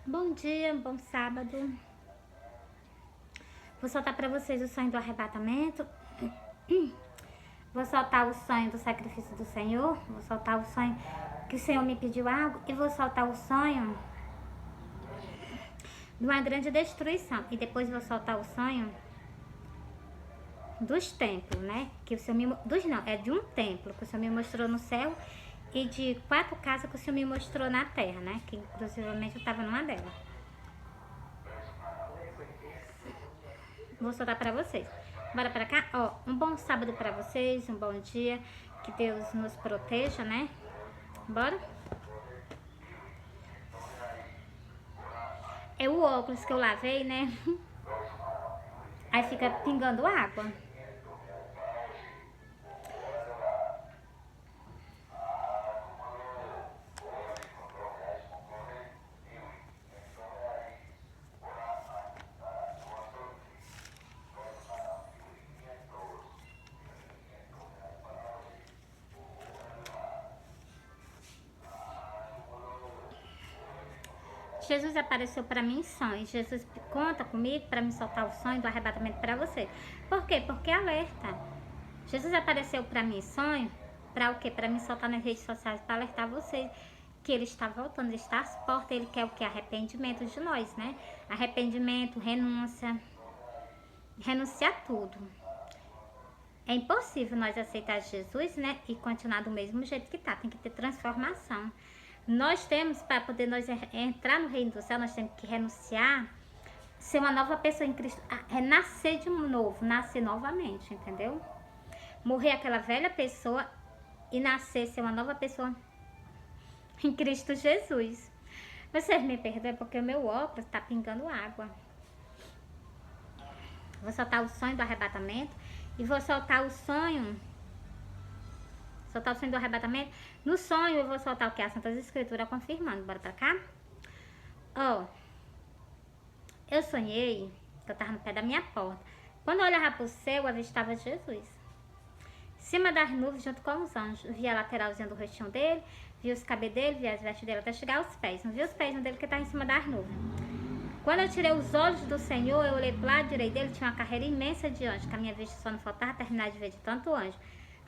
Bom dia, bom sábado. Vou soltar para vocês o sonho do arrebatamento. Vou soltar o sonho do sacrifício do Senhor. Vou soltar o sonho que o Senhor me pediu algo. E vou soltar o sonho de uma grande destruição. E depois vou soltar o sonho dos templos, né? Que o Senhor me... é de um templo que o Senhor me mostrou no céu. E de 4 casas que o Senhor me mostrou na terra, né? Que inclusivamente eu estava numa delas. Vou soltar pra vocês. Bora pra cá? Ó, um bom sábado pra vocês, um bom dia. Que Deus nos proteja, né? Bora? É o óculos que eu lavei, né? Aí fica pingando água. Jesus apareceu para mim em sonho. Jesus conta comigo para me soltar o sonho do arrebatamento para você. Por quê? Porque alerta. Jesus apareceu para mim em sonho. Para o quê? Para me soltar nas redes sociais, para alertar vocês que ele está voltando, ele está às portas. Ele quer o quê? Arrependimento de nós, né? Arrependimento, renúncia. Renunciar a tudo. É impossível nós aceitar Jesus, né? E continuar do mesmo jeito que tá. Tem que ter transformação. Nós temos, para poder nós entrar no reino do céu, nós temos que renunciar, ser uma nova pessoa em Cristo, nascer de novo, nascer novamente, entendeu? Morrer aquela velha pessoa e nascer, ser uma nova pessoa em Cristo Jesus. Vocês me perdoem porque o meu óculos tá pingando água. Vou soltar o sonho do arrebatamento e vou soltar o sonho... Soltar o sonho do arrebatamento. No sonho eu vou soltar o que? As Santas Escrituras confirmando. Bora pra cá? Ó. Eu sonhei que eu tava no pé da minha porta. Quando eu olhava pro céu, eu avistava Jesus. Em cima das nuvens, junto com os anjos. Via a lateralzinha do rostinho dele. Via os cabelos dele, via as vestes dele até chegar aos pés. Não via os pés dele que tava em cima das nuvens. Quando eu tirei os olhos do Senhor, eu olhei pro lado direito dele, tinha uma carreira imensa de anjos. Que a minha vista só não faltava terminar de ver de tanto anjo.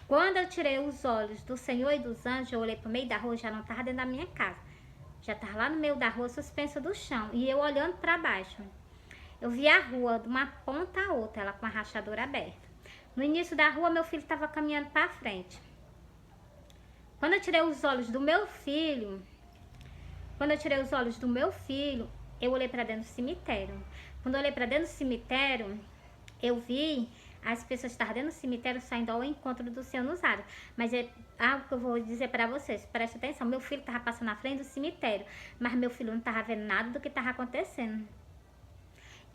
Quando eu tirei os olhos do Senhor e dos anjos, eu olhei pro meio da rua, já não estava dentro da minha casa. Já estava lá no meio da rua, suspensa do chão. E eu olhando para baixo. Eu vi a rua de uma ponta a outra, ela com a rachadura aberta. No início da rua, meu filho estava caminhando para frente. Quando eu tirei os olhos do meu filho, eu olhei para dentro do cemitério. Quando eu olhei para dentro do cemitério, eu vi... As pessoas estavam dentro do cemitério saindo ao encontro do Senhor nos ares. Mas é algo que eu vou dizer para vocês. Preste atenção. Meu filho estava passando na frente do cemitério. Mas meu filho não estava vendo nada do que estava acontecendo.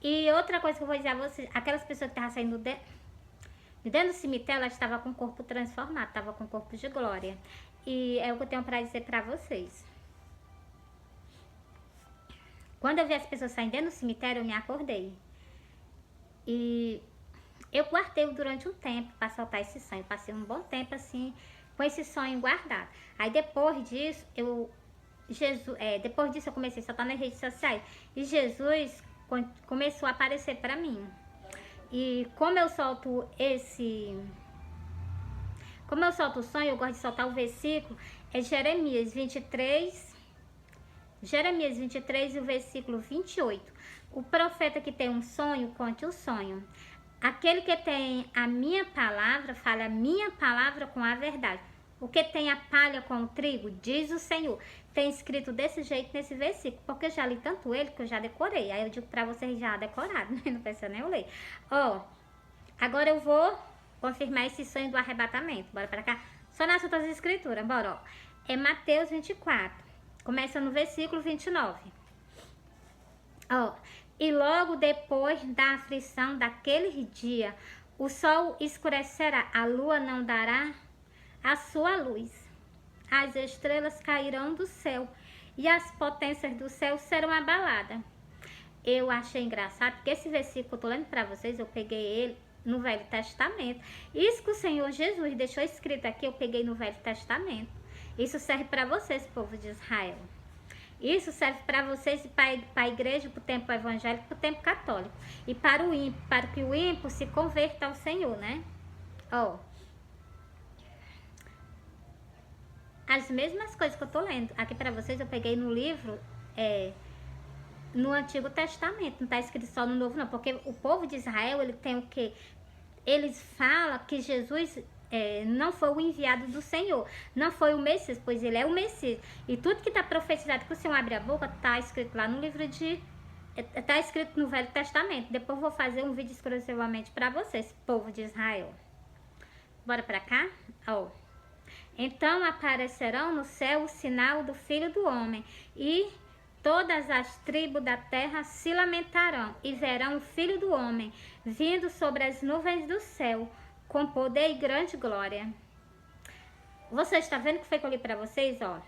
E outra coisa que eu vou dizer a vocês. Aquelas pessoas que estavam saindo de dentro do cemitério, elas estavam com o corpo transformado. Estavam com o corpo de glória. E é o que eu tenho para dizer para vocês. Quando eu vi as pessoas saindo dentro do cemitério, eu me acordei. E... eu guardei durante um tempo para soltar esse sonho. Passei um bom tempo assim com esse sonho guardado. Aí depois disso, eu comecei a soltar nas redes sociais. E Jesus começou a aparecer para mim. E como eu solto o sonho, eu gosto de soltar o versículo. É Jeremias 23 e o versículo 28. O profeta que tem um sonho, conte o sonho. Aquele que tem a minha palavra, fala a minha palavra com a verdade. O que tem a palha com o trigo, diz o Senhor. Tem escrito desse jeito nesse versículo, porque eu já li tanto ele que eu já decorei. Aí eu digo pra vocês já decorado, né? Não precisa nem eu ler. Ó, agora eu vou confirmar esse sonho do arrebatamento. Bora pra cá? Só nas outras escrituras, bora, ó. É Mateus 24, começa no versículo 29. Ó. E logo depois da aflição daquele dia, o sol escurecerá, a lua não dará a sua luz. As estrelas cairão do céu e as potências do céu serão abaladas. Eu achei engraçado, porque esse versículo que eu tô lendo para vocês, eu peguei ele no Velho Testamento. Isso que o Senhor Jesus deixou escrito aqui, eu peguei no Velho Testamento. Isso serve para vocês, povo de Israel. Isso serve para vocês e para a igreja, para o tempo evangélico, para o tempo católico. E para o ímpio, para que o ímpio se converta ao Senhor, né? Ó. As mesmas coisas que eu tô lendo aqui para vocês, eu peguei no livro, no Antigo Testamento. Não tá escrito só no Novo, não. Porque o povo de Israel, ele tem o quê? Eles falam que Jesus não foi o enviado do Senhor, não foi o Messias, pois ele é o Messias. E tudo que está profetizado, que o Senhor abre a boca, está escrito lá no livro está escrito no Velho Testamento. Depois eu vou fazer um vídeo exclusivamente para vocês, povo de Israel. Bora para cá? Ó. Então aparecerão no céu o sinal do Filho do Homem, e todas as tribos da terra se lamentarão, e verão o Filho do Homem vindo sobre as nuvens do céu, com poder e grande glória. Você está vendo o que foi que eu li para vocês? Ó.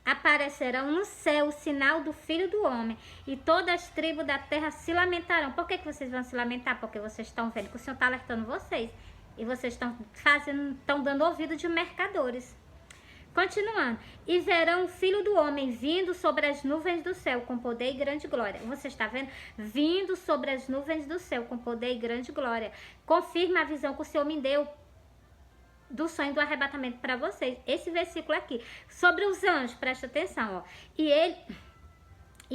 Aparecerão no céu o sinal do Filho do Homem, e todas as tribos da terra se lamentarão. Por que vocês vão se lamentar? Porque vocês estão vendo que o Senhor está alertando vocês. E vocês estão dando ouvido de mercadores. Continuando. E verão o Filho do Homem vindo sobre as nuvens do céu com poder e grande glória. Você está vendo? Vindo sobre as nuvens do céu com poder e grande glória. Confirma a visão que o Senhor me deu do sonho do arrebatamento para vocês. Esse versículo aqui. Sobre os anjos, presta atenção. Ó. E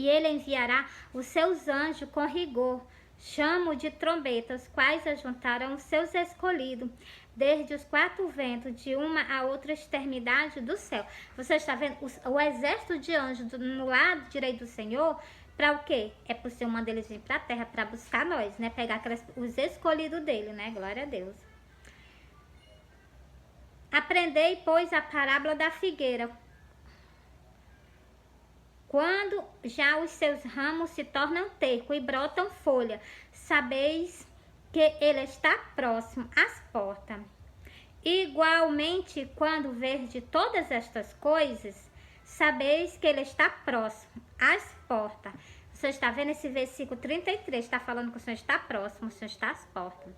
ele enviará os seus anjos com rigor, chamo de trombetas, quais ajuntaram os seus escolhidos, desde os quatro ventos, de uma a outra extremidade do céu. Você está vendo o exército de anjos no lado direito do Senhor, para o quê? É para o Senhor mandar eles vir para a terra, para buscar nós, né? Pegar os escolhidos dele, né? Glória a Deus. Aprendei, pois, a parábola da figueira. Quando já os seus ramos se tornam terco e brotam folha, sabeis que ele está próximo às portas. Igualmente, quando verde todas estas coisas, sabeis que ele está próximo às portas. Você está vendo esse versículo 33, está falando que o Senhor está próximo, o Senhor está às portas.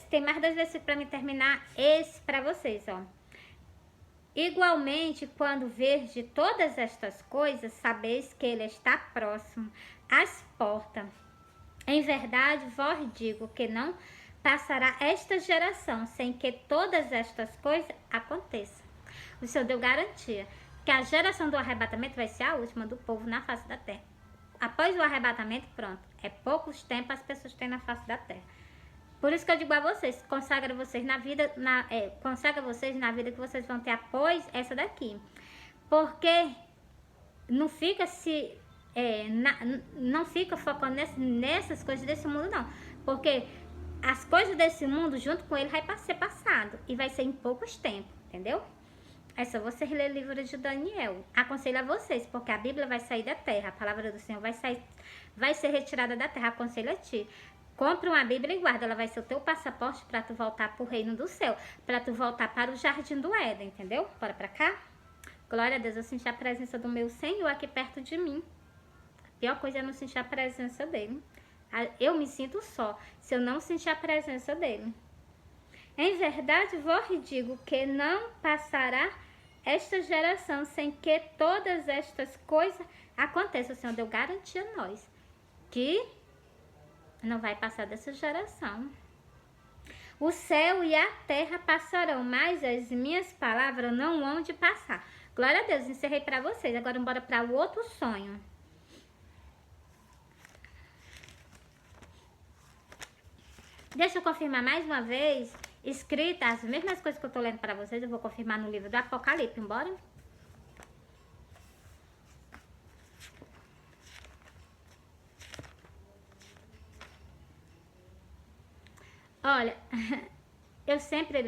Tem mais 2 versículos para me terminar, esse para vocês, ó. Igualmente, quando verde todas estas coisas, sabeis que ele está próximo às portas. Em verdade, vos digo que não passará esta geração sem que todas estas coisas aconteçam. O Senhor deu garantia que a geração do arrebatamento vai ser a última do povo na face da terra. Após o arrebatamento, pronto, é poucos tempos as pessoas têm na face da terra. Por isso que eu digo a vocês, consagra vocês na vida, consagra vocês na vida que vocês vão ter após essa daqui. Porque não fica não fica focando nessas coisas desse mundo, não. Porque as coisas desse mundo, junto com ele, vai ser passado. E vai ser em poucos tempos, entendeu? É só você ler o livro de Daniel. Aconselho a vocês, porque a Bíblia vai sair da terra. A palavra do Senhor vai ser retirada da terra. Aconselho a ti. Compra uma Bíblia e guarda, ela vai ser o teu passaporte para tu voltar para o reino do céu, para tu voltar para o jardim do Éden, entendeu? Bora para cá? Glória a Deus, eu senti a presença do meu Senhor aqui perto de mim. A pior coisa é não sentir a presença dele. Eu me sinto só se eu não sentir a presença dele. Em verdade, vos digo que não passará esta geração sem que todas estas coisas aconteçam. O Senhor deu garantia a nós que não vai passar dessa geração. O céu e a terra passarão, mas as minhas palavras não hão de passar. Glória a Deus, encerrei para vocês. Agora bora para o outro sonho. Deixa eu confirmar mais uma vez. Escrita, as mesmas coisas que eu tô lendo para vocês, eu vou confirmar no livro do Apocalipse. Bora? Olha, eu sempre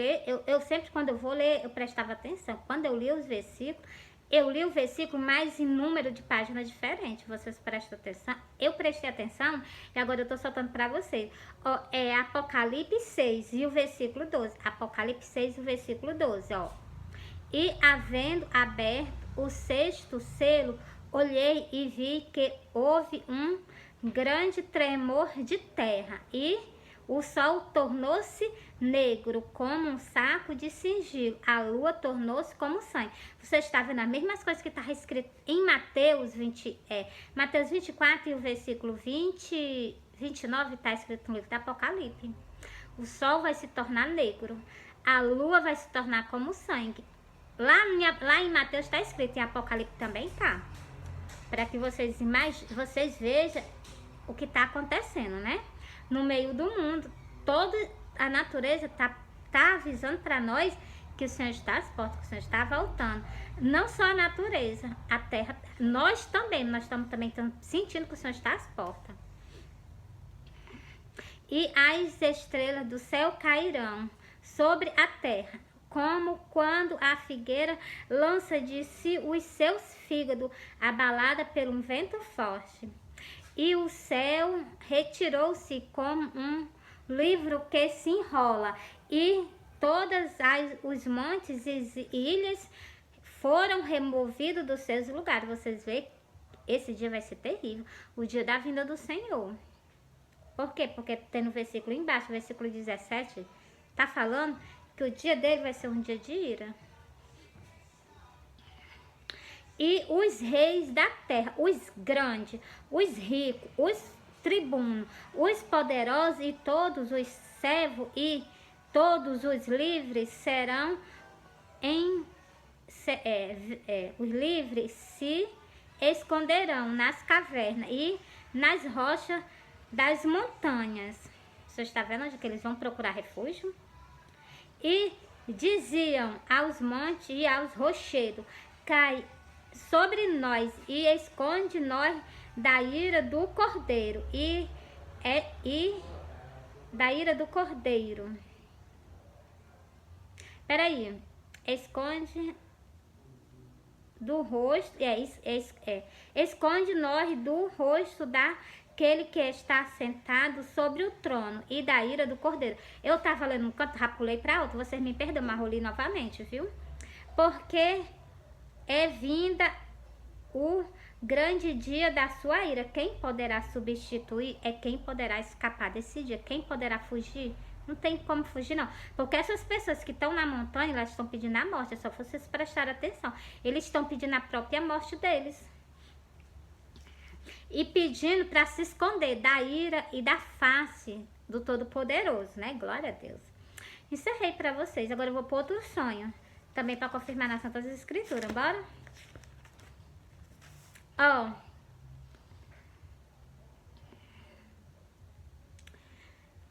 quando eu vou ler, eu prestava atenção. Quando eu li os versículos, eu li o versículo mais em número de páginas diferentes. Vocês prestam atenção? Eu prestei atenção e agora eu tô soltando para vocês. Ó, é Apocalipse 6 e o versículo 12. Apocalipse 6 e o versículo 12, ó. E havendo aberto o 6º selo, olhei e vi que houve um grande tremor de terra e O sol tornou-se negro como um saco de sigilo. A lua tornou-se como sangue. Você está vendo as mesmas coisas que está escrito em Mateus 24 e o versículo 29 está escrito no livro do Apocalipse. O sol vai se tornar negro. A lua vai se tornar como sangue. Lá em Mateus está escrito, em Apocalipse também está. Para que vocês vejam o que está acontecendo, né? No meio do mundo, toda a natureza tá avisando para nós que o Senhor está às portas, que o Senhor está voltando. Não só a natureza, a terra, nós estamos também sentindo que o Senhor está às portas. E as estrelas do céu cairão sobre a terra, como quando a figueira lança de si os seus fígados, abalada por um vento forte. E o céu retirou-se como um livro que se enrola, e todos os montes e ilhas foram removidos dos seus lugares. Vocês veem, esse dia vai ser terrível, o dia da vinda do Senhor. Por quê? Porque tem no versículo embaixo, versículo 17, tá falando que o dia dele vai ser um dia de ira. E os reis da terra, os grandes, os ricos, os tribunos, os poderosos e todos os servos e todos os livres serão os livres se esconderão nas cavernas e nas rochas das montanhas. Você está vendo onde que eles vão procurar refúgio? E diziam aos montes e aos rochedos: cai sobre nós e esconde nós da ira do Cordeiro e da ira do Cordeiro. Peraí, esconde do rosto, esconde nós do rosto daquele que está sentado sobre o trono e da ira do Cordeiro. Eu tava lendo um canto, já pulei para outro, vocês me perdoam, mas vou ler novamente, viu? Porque é vinda o grande dia da sua ira. Quem poderá substituir é quem poderá escapar desse dia. Quem poderá fugir? Não tem como fugir, não. Porque essas pessoas que estão na montanha, elas estão pedindo a morte. É só vocês prestarem atenção. Eles estão pedindo a própria morte deles. E pedindo para se esconder da ira e da face do Todo-Poderoso, né? Glória a Deus. Encerrei para vocês. Agora eu vou para outro sonho. Também para confirmar nas Santas Escrituras. Bora?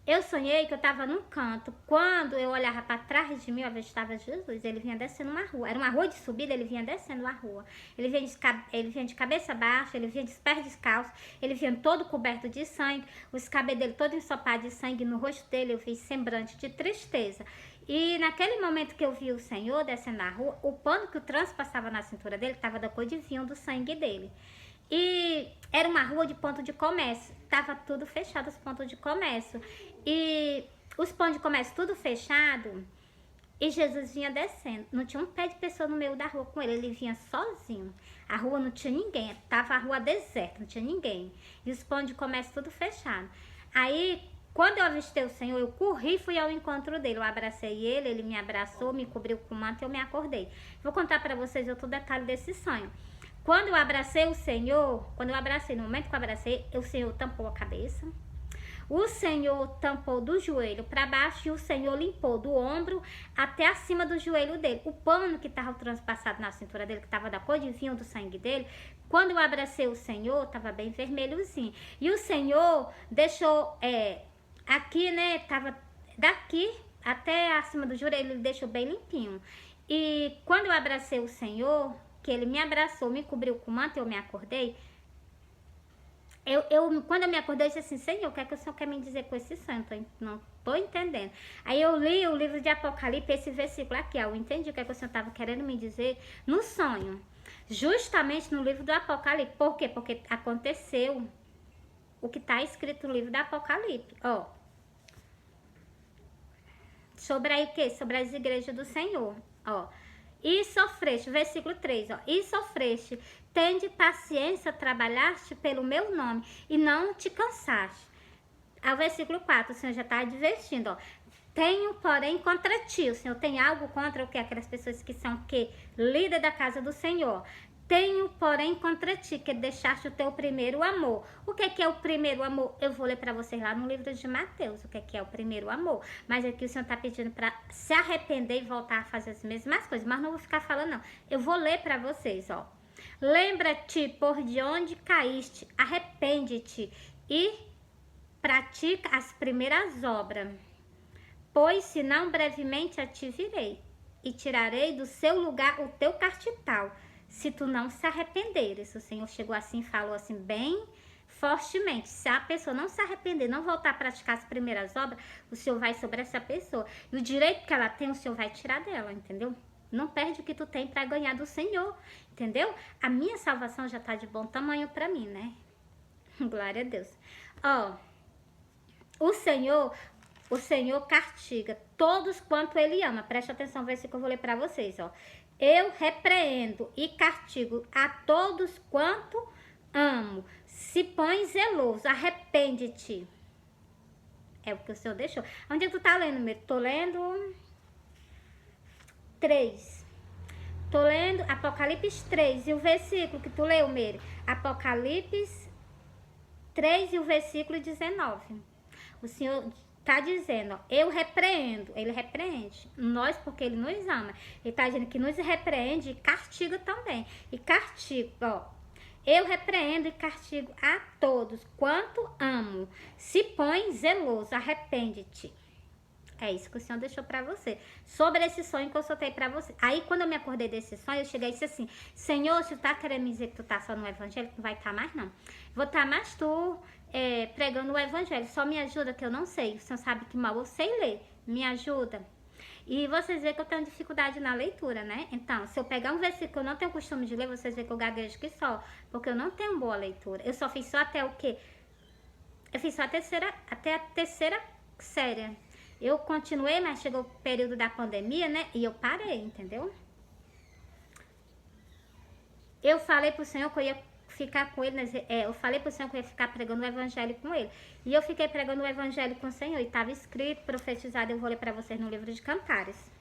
Eu sonhei que eu estava num canto. Quando eu olhava para trás de mim, eu avistava Jesus. Ele vinha descendo uma rua. Era uma rua de subida, ele vinha descendo a rua. Ele vinha de cabeça baixa, ele vinha de pés descalços, ele vinha todo coberto de sangue, os cabelos dele todo ensopado de sangue. No rosto dele eu vi semblante de tristeza. E naquele momento que eu vi o Senhor descendo na rua, o pano que o transpassava na cintura dele estava da cor de vinho do sangue dele. E era uma rua de ponto de comércio. Tava tudo fechado, os pontos de comércio. E os pontos de comércio tudo fechado. E Jesus vinha descendo. Não tinha um pé de pessoa no meio da rua com ele. Ele vinha sozinho. A rua não tinha ninguém. Tava a rua deserta, não tinha ninguém. E os pontos de comércio tudo fechado. Aí, quando eu avistei o Senhor, eu corri e fui ao encontro dele. Eu abracei ele, ele me abraçou, me cobriu com o manto e eu me acordei. Vou contar para vocês outro detalhe desse sonho. Quando eu abracei o Senhor, no momento que eu abracei, o Senhor tampou a cabeça. O Senhor tampou do joelho para baixo e o Senhor limpou do ombro até acima do joelho dele. O pano que estava transpassado na cintura dele, que estava da cor de vinho do sangue dele, quando eu abracei o Senhor, estava bem vermelhozinho. E o Senhor deixou, aqui, né, estava daqui até acima do joelho, ele deixou bem limpinho. E quando eu abracei o Senhor, que ele me abraçou, me cobriu com o manto e eu me acordei, quando eu me acordei, eu disse assim: Senhor, o que é que o Senhor quer me dizer com esse sonho? Não estou entendendo. Aí eu li o livro de Apocalipse, esse versículo aqui, eu entendi o que é que o Senhor estava querendo me dizer no sonho. Justamente no livro do Apocalipse. Por quê? Porque aconteceu o que está escrito no livro do Apocalipse. Sobre aí o quê? Sobre as igrejas do Senhor. E sofreste, versículo 3, e sofreste, tende paciência, trabalhaste pelo meu nome, e não te cansaste. Ao versículo 4, o Senhor já está advertindo, ó. Tenho, porém, contra ti. O Senhor tem algo contra o que? Aquelas pessoas que são que? Líder da casa do Senhor. Tenho, porém, contra ti, que deixaste o teu primeiro amor. O que é o primeiro amor? Eu vou ler para vocês lá no livro de Mateus, o que é o primeiro amor. Mas aqui o Senhor está pedindo para se arrepender e voltar a fazer as mesmas coisas. Mas não vou ficar falando, não. Eu vou ler para vocês, ó. Lembra-te por de onde caíste, arrepende-te e pratica as primeiras obras. Pois senão brevemente a te virei e tirarei do seu lugar o teu castital, se tu não se arrependeres. O Senhor chegou assim, falou assim bem fortemente. Se a pessoa não se arrepender, não voltar a praticar as primeiras obras, o Senhor vai sobre essa pessoa. E o direito que ela tem, o Senhor vai tirar dela, entendeu? Não perde o que tu tem para ganhar do Senhor, entendeu? A minha salvação já tá de bom tamanho para mim, né? Glória a Deus. Ó, o Senhor castiga todos quanto Ele ama. Preste atenção, versículo que eu vou ler para vocês, ó. Eu repreendo e castigo a todos quanto amo. Se põe zeloso, arrepende-te. É o que o Senhor deixou. Onde é que tu tá lendo, meu? Tô lendo 3. Tô lendo Apocalipse 3. E o versículo que tu leu, Meire? Apocalipse 3 e o versículo 19. O Senhor tá dizendo, ó, eu repreendo. Ele repreende nós porque Ele nos ama. Ele tá dizendo que nos repreende e castiga também. E castigo, ó. Eu repreendo e castigo a todos quanto amo. Se põe zeloso, arrepende-te. É isso que o Senhor deixou pra você. Sobre esse sonho que eu soltei pra você. Aí, quando eu me acordei desse sonho, eu cheguei e disse assim, Senhor, se tu tá querendo me dizer que tu tá só no evangelho, não vai estar mais, não. Vou estar mais tu pregando o evangelho. Só me ajuda, que eu não sei. O Senhor sabe que mal eu sei ler. Me ajuda. E vocês veem que eu tenho dificuldade na leitura, né? Então, se eu pegar um versículo que eu não tenho costume de ler, vocês veem que eu gaguejo que só. Porque eu não tenho boa leitura. Eu só fiz só até o quê? Eu fiz só até a terceira série. Eu continuei, mas chegou o período da pandemia, né? E eu parei, entendeu? Eu falei pro Senhor que eu ia ficar com ele, eu falei pro Senhor que eu ia ficar pregando o evangelho com ele. E eu fiquei pregando o evangelho com o Senhor. E estava escrito, profetizado, eu vou ler para vocês no livro de Cantares.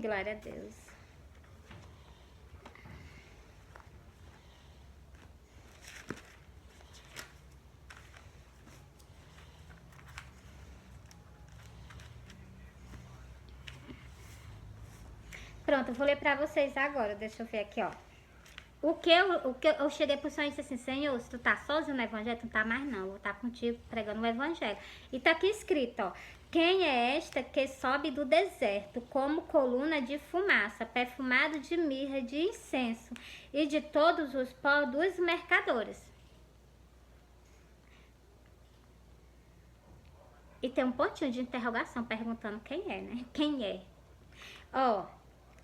Glória a Deus. Pronto, eu vou ler pra vocês agora. Deixa eu ver aqui, ó. O que eu cheguei pro Senhor e disse assim, Senhor, se tu tá sozinho no evangelho, tu não tá mais não. Eu vou estar contigo pregando o evangelho. E tá aqui escrito, ó. Quem é esta que sobe do deserto como coluna de fumaça, perfumado de mirra, de incenso e de todos os pó dos mercadores? E tem um pontinho de interrogação perguntando quem é, né? Quem é? Ó,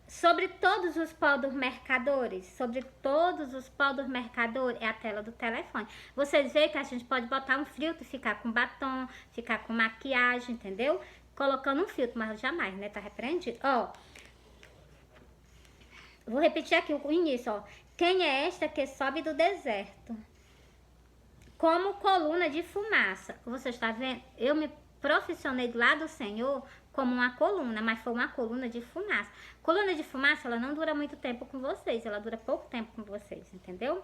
sobre todos os pó dos mercadores, sobre todos os pó dos mercadores, é a tela do telefone. Vocês veem que a gente pode botar um filtro, ficar com batom, ficar com maquiagem, entendeu? Colocando um filtro, mas jamais, né? Tá repreendido. Ó, vou repetir aqui o início, ó. Quem é esta que sobe do deserto? Como coluna de fumaça. Você está vendo? Eu me profissionei do lado do Senhor como uma coluna, mas foi uma coluna de fumaça. Coluna de fumaça, ela não dura muito tempo com vocês, ela dura pouco tempo com vocês, entendeu?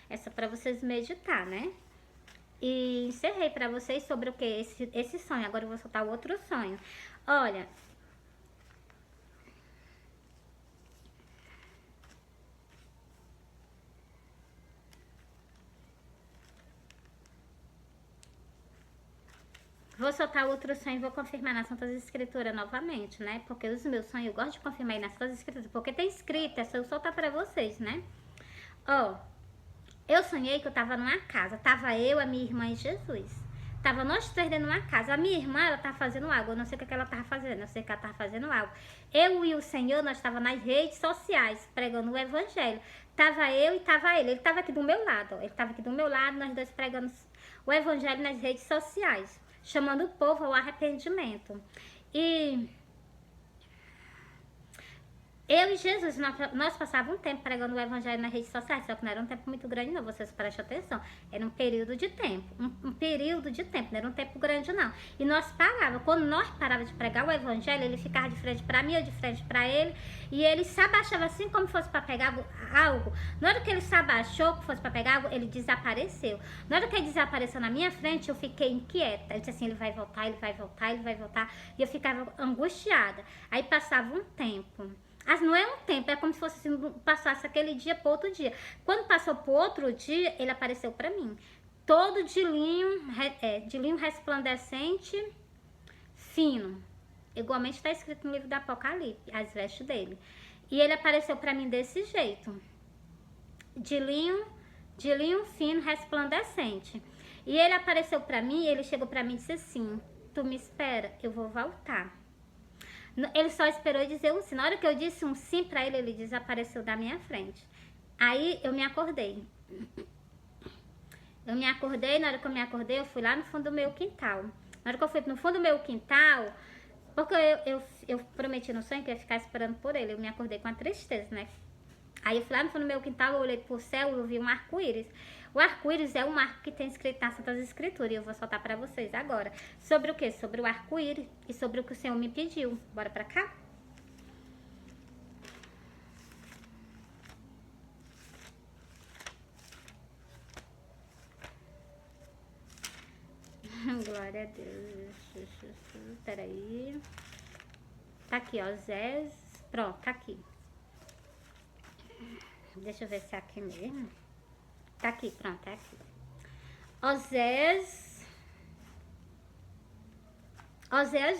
Essa para vocês meditar, né? E encerrei para vocês sobre o que? Esse sonho. Agora eu vou soltar o outro sonho. Olha, vou soltar outro sonho e vou confirmar nas Santas Escrituras novamente, né? Porque os meus sonhos eu gosto de confirmar aí nas Santas Escrituras, porque tem escrito, é só eu soltar pra vocês, né? Ó, eu sonhei que eu tava numa casa, tava eu, a minha irmã e Jesus. Tava nós três dentro de uma casa. A minha irmã, ela tava fazendo algo, eu não sei o que ela tava fazendo, eu sei que ela tava fazendo algo. Eu e o Senhor, nós tava nas redes sociais, pregando o evangelho. Tava eu e tava ele tava aqui do meu lado, ó. Ele tava aqui do meu lado, nós dois pregando o evangelho nas redes sociais, chamando o povo ao arrependimento. E Eu e Jesus, nós passávamos um tempo pregando o evangelho nas redes sociais, só que não era um tempo muito grande não, vocês prestem atenção. Era um período de tempo, um período de tempo, não era um tempo grande não. E nós parávamos, quando nós parávamos de pregar o evangelho, ele ficava de frente para mim, eu de frente para ele, e ele se abaixava assim como fosse para pegar algo. Na hora que ele se abaixou, que fosse para pegar algo, ele desapareceu. Na hora que ele desapareceu na minha frente, eu fiquei inquieta. Eu disse assim, ele vai voltar, ele vai voltar, ele vai voltar. E eu ficava angustiada. Aí passava um tempo. Mas não é um tempo, é como se fosse assim, passasse aquele dia para outro dia. Quando passou para outro dia, ele apareceu para mim. Todo de linho resplandecente, fino. Igualmente está escrito no livro do Apocalipse, as vestes dele. E ele apareceu para mim desse jeito. De linho fino, resplandecente. E ele apareceu para mim, ele chegou para mim e disse assim, tu me espera, eu vou voltar. Ele só esperou dizer um sim. Na hora que eu disse um sim pra ele, ele desapareceu da minha frente. Aí eu me acordei. Na hora que eu me acordei, eu fui lá no fundo do meu quintal. Na hora que eu fui no fundo do meu quintal, porque eu prometi no sonho que eu ia ficar esperando por ele. Eu me acordei com a tristeza, né? Aí eu fui lá no fundo do meu quintal, eu olhei pro céu e eu vi um arco-íris. O arco-íris é um marco que tem escrito nas Santas Escrituras. E eu vou soltar pra vocês agora. Sobre o quê? Sobre o arco-íris e sobre o que o Senhor me pediu. Bora pra cá? Glória a Deus. Peraí. Tá aqui, ó. Zés. Pronto, tá aqui. Deixa eu ver se é aqui mesmo. Tá aqui, pronto, é aqui. Oséias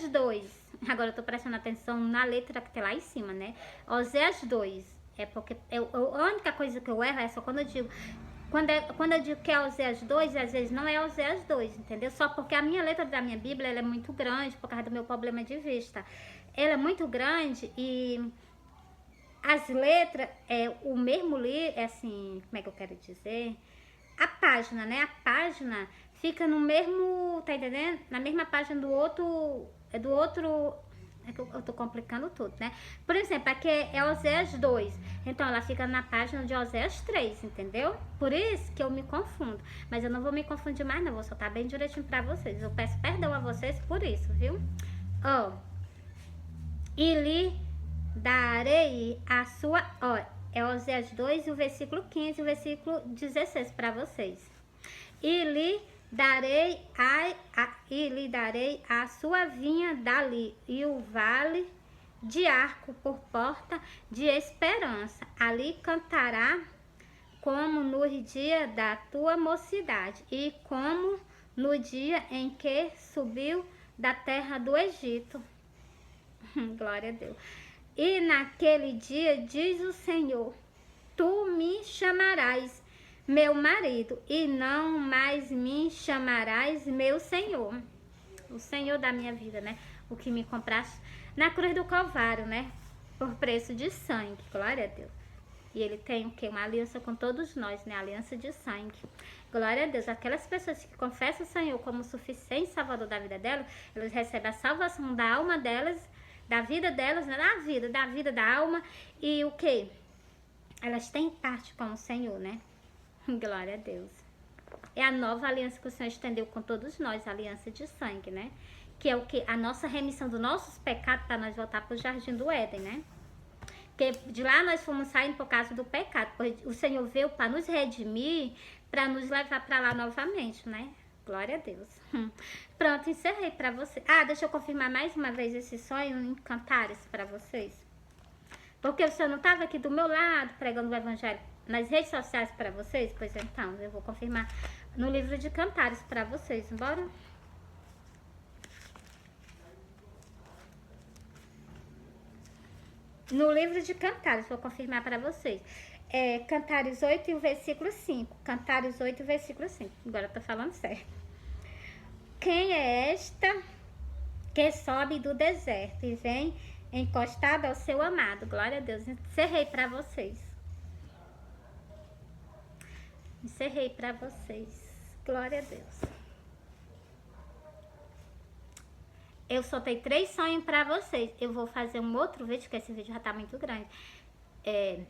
2. Agora eu tô prestando atenção na letra que tá lá em cima, né? Oséias 2. É porque a única coisa que eu erro é só quando eu digo. Quando eu digo que é Oséias 2, às vezes não é Oséias 2, entendeu? Só porque a minha letra da minha Bíblia ela é muito grande por causa do meu problema de vista. Ela é muito grande e as letras, o mesmo livro, como é que eu quero dizer? A página, né? A página fica no mesmo, tá entendendo? Na mesma página do outro, é que eu tô complicando tudo, né? Por exemplo, aqui é Oséias 2, então ela fica na página de Oséias 3, entendeu? Por isso que eu me confundo, mas eu não vou me confundir mais não, vou soltar bem direitinho pra vocês. Eu peço perdão a vocês por isso, viu? E lhe darei a sua... é Oséias 2, o versículo 15 e o versículo 16 para vocês. E lhe darei a sua vinha dali e o vale de arco por porta de esperança. Ali cantará como no dia da tua mocidade e como no dia em que subiu da terra do Egito. Glória a Deus. E naquele dia, diz o Senhor, tu me chamarás meu marido, e não mais me chamarás meu Senhor. O Senhor da minha vida, né? O que me compraste na cruz do Calvário, né? Por preço de sangue. Glória a Deus. E ele tem o quê? Uma aliança com todos nós, né? Aliança de sangue. Glória a Deus. Aquelas pessoas que confessam o Senhor como suficiente salvador da vida delas, elas recebem a salvação da alma delas, da vida delas, né? Da vida, da alma. E o quê? Elas têm parte com o Senhor, né? Glória a Deus. É a nova aliança que o Senhor estendeu com todos nós, a aliança de sangue, né? Que é o que? A nossa remissão dos nossos pecados para nós voltar para o jardim do Éden, né? Porque de lá nós fomos saindo por causa do pecado. Pois o Senhor veio para nos redimir, para nos levar para lá novamente, né? Glória a Deus. Pronto, encerrei para você. Deixa eu confirmar mais uma vez esse sonho em Cantares para vocês. Porque o Senhor não estava aqui do meu lado pregando o evangelho nas redes sociais para vocês? Pois então, eu vou confirmar no livro de Cantares para vocês. Bora? No livro de Cantares, vou confirmar para vocês. Cantares 8 e o versículo 5. Cantares 8 e o versículo 5. Agora eu tô falando sério. Quem é esta que sobe do deserto e vem encostada ao seu amado? Glória a Deus. Encerrei para vocês. Encerrei para vocês. Glória a Deus. eu soltei 3 sonhos pra vocês. Eu vou fazer um outro vídeo, porque esse vídeo já tá muito grande. É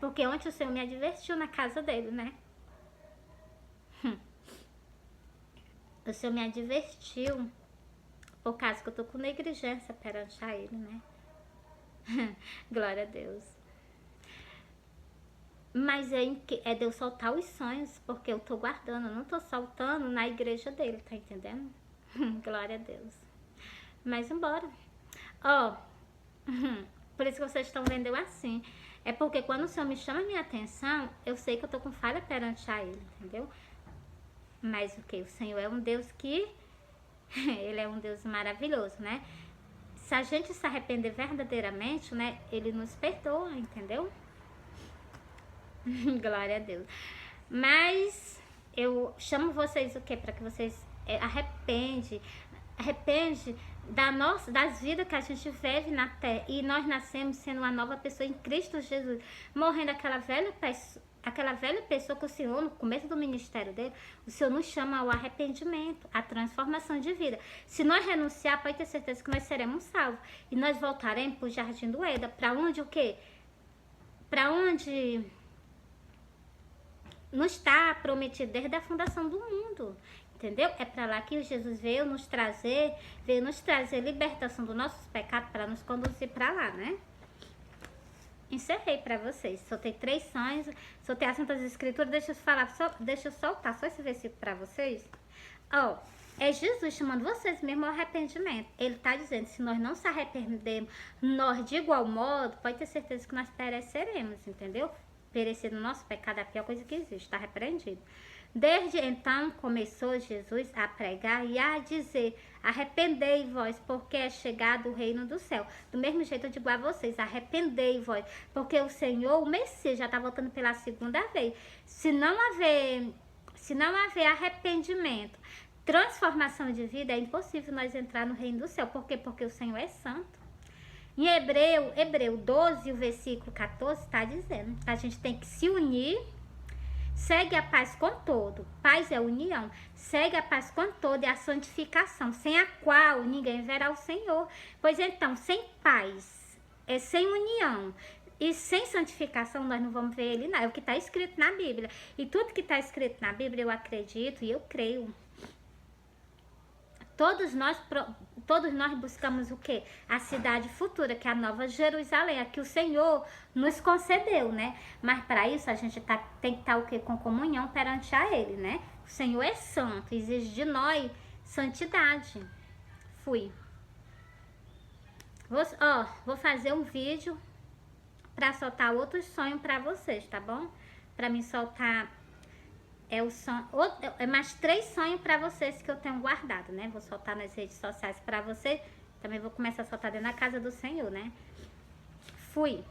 porque ontem o Senhor me advertiu na casa dele, né? O Senhor me advertiu por causa que eu tô com negligência perante a ele, né? Glória a Deus. Mas é de eu soltar os sonhos, porque eu tô guardando, eu não tô soltando na igreja dele, tá entendendo? Glória a Deus. Mas embora. Ó, por isso que vocês estão vendo eu assim. É porque quando o Senhor me chama a minha atenção, eu sei que eu tô com falha perante a ele, entendeu? Mas o que? O Senhor é um Deus que... Ele é um Deus maravilhoso, né? Se a gente se arrepender verdadeiramente, né? Ele nos perdoa, entendeu? Glória a Deus. Mas eu chamo vocês o quê? Para que vocês arrepende das vidas que a gente vive na terra. E nós nascemos sendo uma nova pessoa em Cristo Jesus. Morrendo aquela velha pessoa que o Senhor, no começo do ministério dele, o Senhor nos chama ao arrependimento, à transformação de vida. Se nós renunciar, pode ter certeza que nós seremos salvos. E nós voltaremos para o Jardim do Éden. Para onde o quê? Para onde nos está prometido desde a fundação do mundo. Entendeu? É para lá que Jesus veio nos trazer libertação dos nossos pecados para nos conduzir para lá, né? Encerrei para vocês. Soltei 3 sonhos, soltei as Santas Escrituras. Deixa eu soltar só esse versículo para vocês. Ó, é Jesus chamando vocês mesmo ao arrependimento. Ele tá dizendo, se nós não se arrependermos, nós de igual modo, pode ter certeza que nós pereceremos, entendeu? Perecer no nosso pecado é a pior coisa que existe, está repreendido. Desde então começou Jesus a pregar e a dizer, arrependei-vos, porque é chegado o reino do céu. Do mesmo jeito eu digo a vocês, arrependei-vos, porque o Senhor, o Messias, já está voltando pela segunda vez. Se não haver arrependimento, transformação de vida, é impossível nós entrar no reino do céu. Por quê? Porque o Senhor é santo. Em Hebreu 12, o versículo 14, está dizendo que a gente tem que se unir, segue a paz com todo. Paz é união. Segue a paz com todo e a santificação, sem a qual ninguém verá o Senhor. Pois então, sem paz, sem união e sem santificação, nós não vamos ver ele, não. É o que está escrito na Bíblia. E tudo que está escrito na Bíblia, eu acredito e eu creio. Todos nós buscamos o quê? A cidade futura, que é a Nova Jerusalém, a que o Senhor nos concedeu, né? Mas para isso a gente tem que estar o quê? Com comunhão perante a Ele, né? O Senhor é santo, exige de nós santidade. Fui. Vou fazer um vídeo para soltar outros sonhos para vocês, tá bom? Para me soltar... mais 3 sonhos para vocês que eu tenho guardado, né? Vou soltar nas redes sociais para vocês. Também vou começar a soltar dentro da casa do Senhor, né? Fui.